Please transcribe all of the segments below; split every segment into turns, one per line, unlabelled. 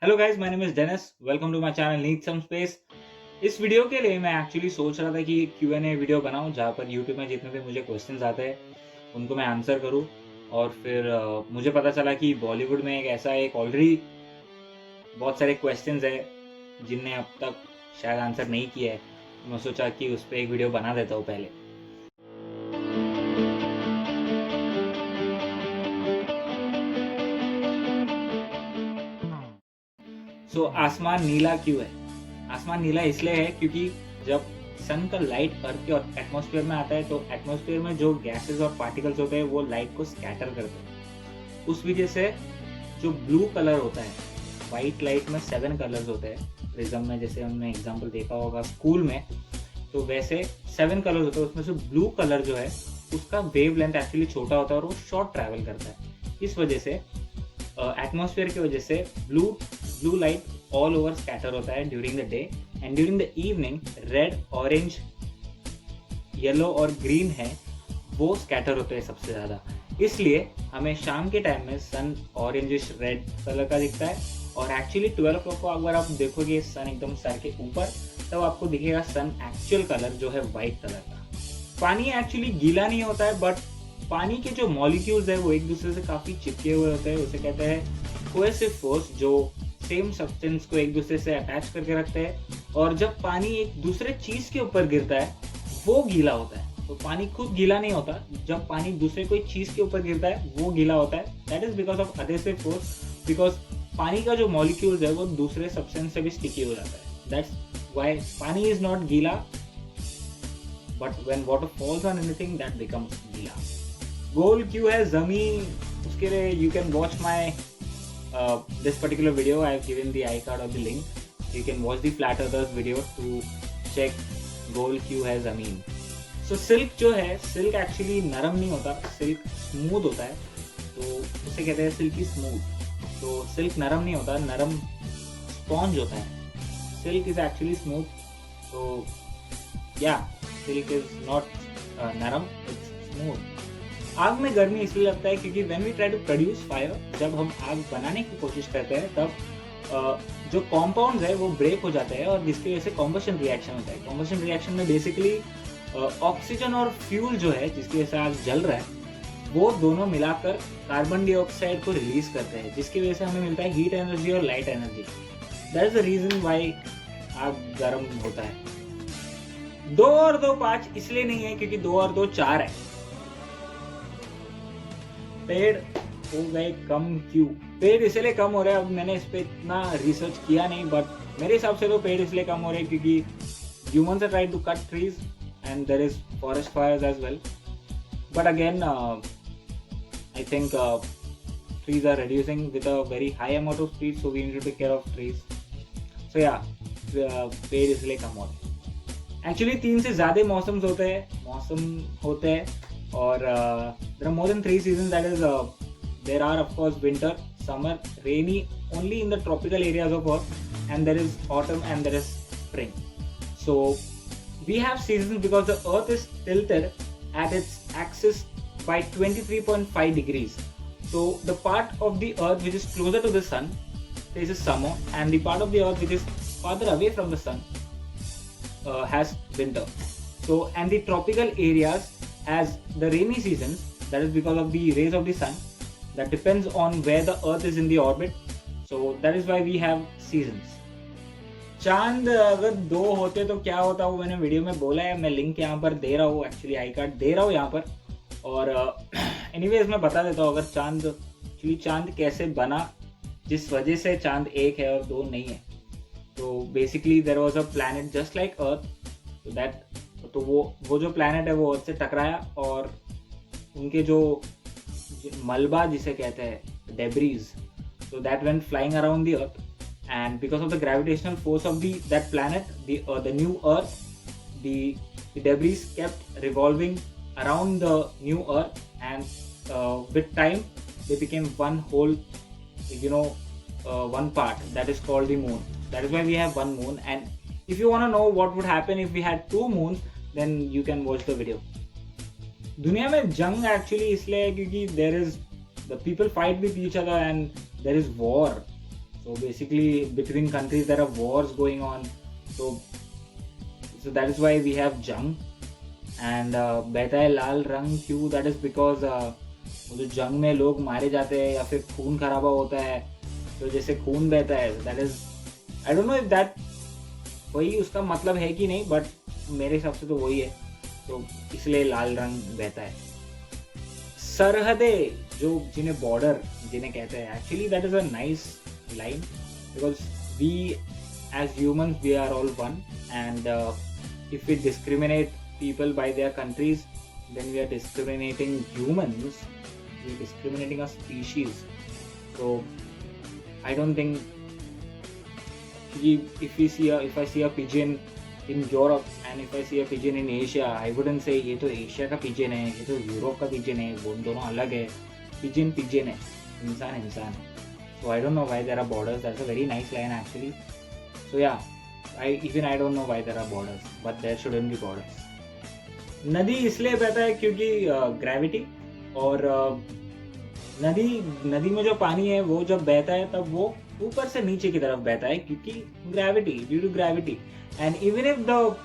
Hello guys, my name is Dennis. Welcome to my channel need some space. इस video के लिए मैं actually सोच रहा था कि Q&A वीडियो बनाऊं जहां पर यूट्यूब में जितने भी मुझे क्वेश्चंस आते हैं उनको मैं आंसर करूं। और फिर मुझे पता चला कि बॉलीवुड में एक ऑलरेडी बहुत सारे क्वेश्चंस है जिनने अब तक शायद आंसर नहीं किया है। तो मैं सोचा कि उस पर एक वीडियो बना देता हूँ पहले। आसमान नीला क्यों है? आसमान नीला इसलिए है क्योंकि जब सन का लाइट अर्थ के एटमॉस्फेयर में आता है तो एटमॉस्फेयर में जो गैसेस और पार्टिकल्स होते हैं वो लाइट को स्कैटर करते हैं। उस वजह से जो ब्लू कलर होता है, वाइट लाइट में 7 कलर्स होते हैं प्रिज्म में, जैसे हमने एग्जांपल देखा होगा स्कूल में, तो वैसे 7 कलर्स होते हैं। उसमें से ब्लू कलर जो है उसका वेव लेंथ एक्चुअली छोटा होता है और वो शॉर्ट ट्रैवल करता है। इस वजह से एटमॉस्फेयर की वजह से blue blue light all over scatter होता है during the day, and during the evening red, orange, yellow और ग्रीन है वो स्कैटर होते हैं सबसे ज़्यादा। इसलिए हमें शाम के टाइम में सन ऑरेंजिश रेड कलर का दिखता है। और एक्चुअली 12 o'clock को अगर आप देखोगे सन एकदम सर के ऊपर, तब आपको दिखेगा सन एक्चुअल कलर जो है वाइट कलर का। पानी एक्चुअली गीला नहीं होता है, बट पानी के जो मॉलिक्यूल्स है वो एक दूसरे से काफ़ी चिपके हुए होते हैं। उसे कहते हैं कोहेसिव फोर्स, जो सेम सब्सटेंस को एक दूसरे से अटैच करके रखते हैं। और जब पानी एक दूसरे चीज के ऊपर गिरता है वो गीला होता है। तो पानी खुद गीला नहीं होता, जब पानी दूसरे कोई चीज के ऊपर गिरता है वो गीला होता है। That is because of adhesive force, because पानी का जो मॉलिक्यूल्स है वो दूसरे सब्सटेंस से भी स्टिकी हो जाता है। दैट्स व्हाई पानी इज नॉट गीला, but when water falls on anything that becomes गीला। गोल क्यों है जमीन? उसके लिए you can watch my this particular video. I have given the iCard or the link. You can watch the Flat Earthers video to check गोल क्यों है जमीन। सो silk जो है, सिल्क एक्चुअली नरम नहीं होता, सिल्क स्मूथ होता है, तो उसे कहते हैं सिल्की स्मूथ। तो सिल्क नरम नहीं होता, नरम स्पॉन्ज होता है। Silk is actually smooth. तो या सिल्क इज नॉट नरम, इट्स स्मूथ। आग में गर्मी इसलिए लगता है क्योंकि when we try to produce fire, जब हम आग बनाने की कोशिश करते हैं तब जो कॉम्पाउंड्स है वो ब्रेक हो जाते हैं और जिसकी वजह से कॉम्बशन रिएक्शन होता है। कॉम्बशन रिएक्शन में बेसिकली ऑक्सीजन और फ्यूल जो है जिसकी वजह से आग जल रहा है वो दोनों मिलाकर कार्बन डाइऑक्साइड को रिलीज करते हैं, जिसकी वजह से हमें मिलता है हीट एनर्जी और light energy. That is the reason why आग गर्म होता है। 2 और 2 5 इसलिए नहीं है क्योंकि 2 और 2 4 है। पेड़ हो गए कम क्यों? पेड़ इसलिए कम हो रहे हैं, अब मैंने इस पे इतना रिसर्च किया नहीं, बट मेरे हिसाब से तो पेड़ इसलिए कम हो रहे हैं क्योंकि humans are trying to cut trees and there is forest fires as well. But again I think trees are reducing with a very high amount of speed, so we need to take care of trees. So yeah, पेड़ इसलिए कम हो रहे हैं। Actually 3 से ज़्यादा मौसम होते हैं और there are more than 3 seasons. That is, there are of course winter, summer, rainy only in the tropical areas of Earth, and there is autumn and there is spring. So we have seasons because the Earth is tilted at its axis by 23.5 degrees. So the part of the Earth which is closer to the sun faces summer, and the part of the Earth which is farther away from the sun has winter. So and the tropical areas as the rainy seasons, that is because of the rays of the sun that depends on where the earth is in the orbit. So that is why we have seasons. चांद अगर 2 होते तो क्या होता, वो मैंने video में बोला है। मैं लिंक यहाँ पर दे रहा हूँ, एक्चुअली आई कार्ड दे रहा हूँ यहाँ पर। और एनीवेज मैं बता देता हूँ अगर चांद कैसे बना, जिस वजह से चांद 1 है और 2 नहीं है। तो basically there was a planet just like earth, तो वो जो प्लैनेट है वो अर्थ से टकराया और उनके जो मलबा जिसे कहते हैं debris, so that went flying around the earth, and because of the gravitational force of that planet, the new earth, the debris kept revolving around the new earth, and with time they became one whole, one part that is called the moon. That is why we have one moon. And if you want to know what would happen if we had 2 moons, then you can watch the video. दुनिया में जंग actually इसलिए है क्योंकि there is the people fight with each other and there is war. So basically between countries there are wars going on. So that is why we have जंग. And बहता है लाल रंग क्यों? That is because वो जो जंग में लोग मारे जाते हैं या फिर खून खराबा होता है, तो जैसे खून बहता है, that is, I don't know if that वही उसका मतलब है कि नहीं, बट मेरे हिसाब से तो वही है, तो इसलिए लाल रंग बहता है. सरहदें, जो जिन्हें बॉर्डर जिन्हें कहते हैं, actually that is a nice line because we as humans we are all one, and if we discriminate people by their countries, then we are discriminating humans, we are discriminating a species. So I don't think if I see a pigeon in Europe and if I see a pigeon in Asia, I wouldn't say ये तो Asia का pigeon है, ये तो Europe का pigeon है, वो दोनों अलग है. पिजन पिजन है, इंसान इंसान है. So I don't know why there are borders. That's a very nice line actually. So yeah, I don't know why there are borders, but there shouldn't be borders. नदी इसलिए बहता है क्योंकि ग्रेविटी, और नदी में जो पानी है वो जब बहता है तब वो ऊपर से नीचे की तरफ बहता है क्योंकि gravity, due to gravity. And even if the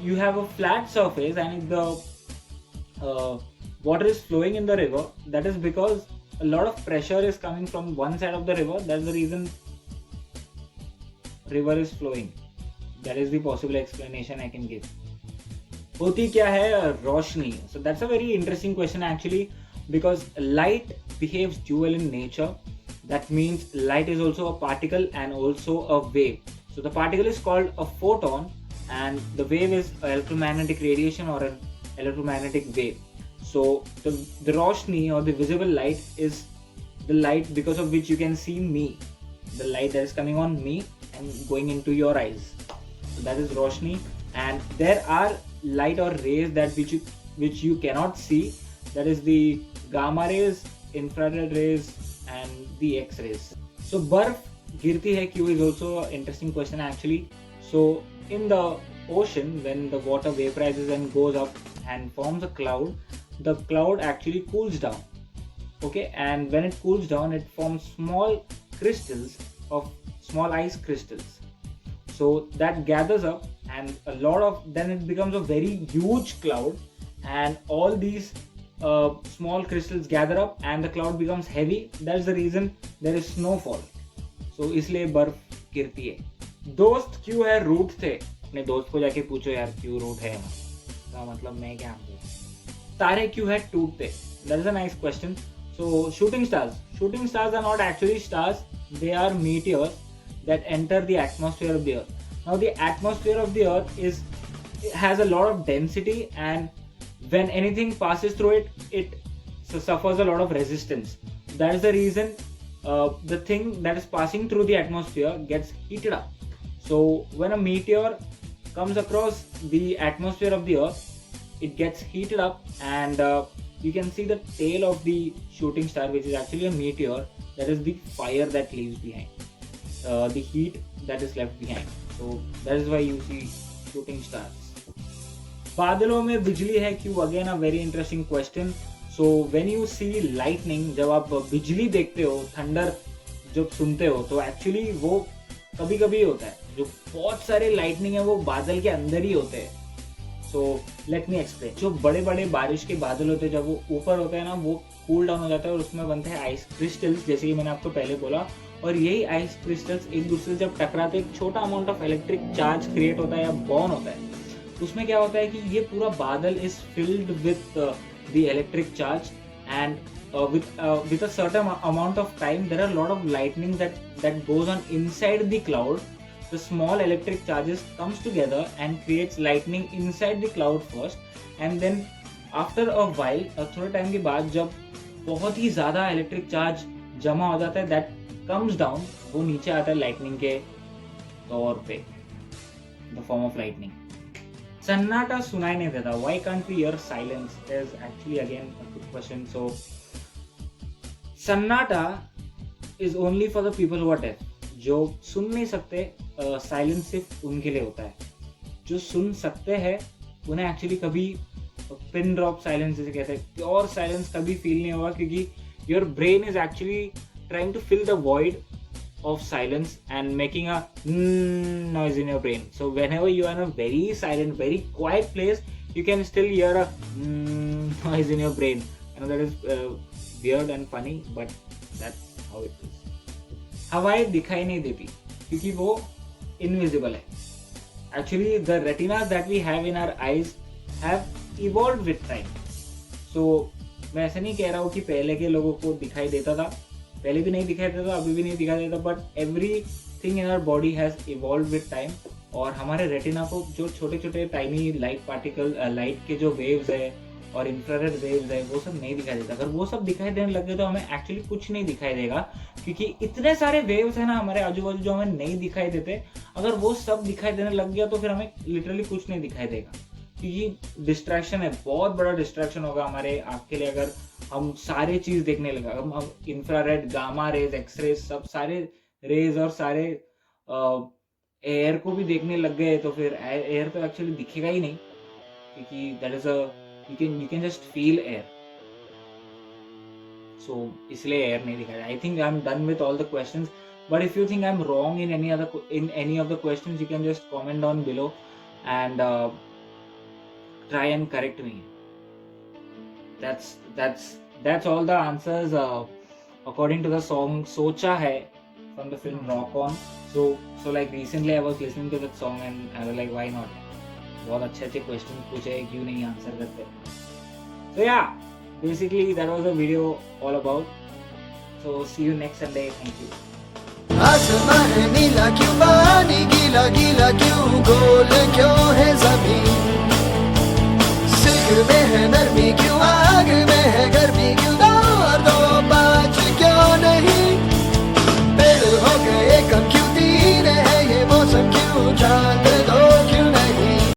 you have a flat surface and if the water is flowing in the river, that is because a lot of pressure is coming from one side of the river. That's the reason river is flowing. That is the possible explanation I can give. होती क्या है रोशनी? So that's a very interesting question actually, because light behaves dual in nature. That means light is also a particle and also a wave. So the particle is called a photon and the wave is electromagnetic radiation or an electromagnetic wave. So the roshni or the visible light is the light because of which you can see me, the light that is coming on me and going into your eyes. So that is roshni. And there are light or rays that which you cannot see. That is the gamma rays, infrared rays and the X-rays. So बर्फ गिरती है क्यों is also an interesting question actually. So in the ocean, when the water vaporizes and goes up and forms a cloud, the cloud actually cools down. Okay, and when it cools down, it forms small crystals of small ice crystals. So that gathers up and then it becomes a very huge cloud, and all these small crystals gather up and the cloud becomes heavy. That's the reason there is snowfall. So इसलिए बर्फ गिरती है. दोस्त क्यों है रूठ थे? अपने दोस्त को जाके पूछो यार क्यों रूठ है, का मतलब मैं क्या बोलूं. तारे क्यों है टूटते? That is a nice question. So shooting stars are not actually stars, they are meteors that enter the atmosphere of the earth. Now the atmosphere of the earth has a lot of density, and when anything passes through it suffers a lot of resistance. That is the reason the thing that is passing through the atmosphere gets heated up. So when a meteor comes across the atmosphere of the earth, it gets heated up, and you can see the tail of the shooting star, which is actually a meteor. That is the fire that leaves behind, the heat that is left behind. So that is why you see shooting stars. बादलों में बिजली है क्यों? Again a very interesting question. So when you see lightning, जब आप बिजली देखते हो, थंडर जब सुनते हो, तो एक्चुअली वो कभी कभी होता है. जो बहुत सारे लाइटनिंग है वो बादल के अंदर ही होते हैं. So let me explain. जो बड़े बड़े बारिश के बादल होते हैं, जब वो ऊपर होते हैं ना, वो कूल डाउन हो जाता है और उसमें बनते हैं आइस क्रिस्टल्स, जैसे कि मैंने आपको पहले बोला. और यही आइस क्रिस्टल्स एक दूसरे से जब टकराते एक छोटा amount of electric charge create होता है या बॉर्न होता है. उसमें क्या होता है कि ये पूरा बादल is filled with the electric charge, and with a certain amount of time there are a lot of lightning that goes on inside the cloud. The small electric charges comes together and creates lightning inside the cloud first, and then after a while, थोड़े time के बाद जब बहुत ही ज़्यादा electric charge जमा हो जाता है, that comes down, वो नीचे आता है lightning के तौर पे, the form of lightning. सन्नाटा सुनाई नहीं देता. Why can't we hear silence? There's actually again a good question. So सन्नाटा is only for the people who are deaf. जो सुन नहीं सकते, साइलेंस सिर्फ उनके लिए होता है. जो सुन सकते हैं उन्हें एक्चुअली कभी पिन ड्रॉप साइलेंस जैसे कहते हैं, प्योर साइलेंस कभी फील नहीं होगा, क्योंकि your brain is actually trying to fill the void of silence and making a noise in your brain. So whenever you are in a very silent, very quiet place, you can still hear a noise in your brain. I know that is weird and funny, but that's how it is. हवाएं दिखाई नहीं देती क्योंकि वो invisible है. Actually, the retinas that we have in our eyes have evolved with time. So मैं ऐसे नहीं कह रहा हूँ कि पहले के लोगों को दिखाई देता था, पहले भी नहीं दिखाई देता, अभी भी नहीं दिखाई देता, but everything in our body has evolve with time. और हमारे रेटिना को जो छोटे छोटे टाइनी लाइट पार्टिकल, लाइट के जो वेव्स है और इंफ्रारेड वेव्स है, वो सब नहीं दिखाई देता. अगर वो सब दिखाई देने लग गए तो हमें एक्चुअली कुछ नहीं दिखाई देगा, क्योंकि इतने सारे वेव्स है ना हमारे आजू बाजू जो हमें नहीं दिखाई देते. अगर वो सब दिखाई देने लग गया तो फिर हमें लिटरली कुछ नहीं दिखाई देगा, क्योंकि डिस्ट्रैक्शन है, बहुत बड़ा डिस्ट्रैक्शन होगा हमारे आँख के लिए. अगर हम सारे चीज देखने लगा, हम इंफ्रारेड, गामा रेज, एक्सरेज, सब सारे रेज और सारे एयर को भी देखने लग गए तो फिर एयर तो एक्चुअली दिखेगा ही नहीं, क्योंकि that is you can just feel air. So इसलिए एयर नहीं दिखाया. I think I am done with all the questions, but if you think I am wrong in any of the questions, you can just comment down below and try and correct me. That's all the answers according to the song Socha Hai from the film Rock On. So like recently I was listening to that song and I was like, why not? बहुत अच्छे question पूछे, क्यों नहीं answer करते. So yeah, basically that was the video all about. So see you next Sunday. Thank you.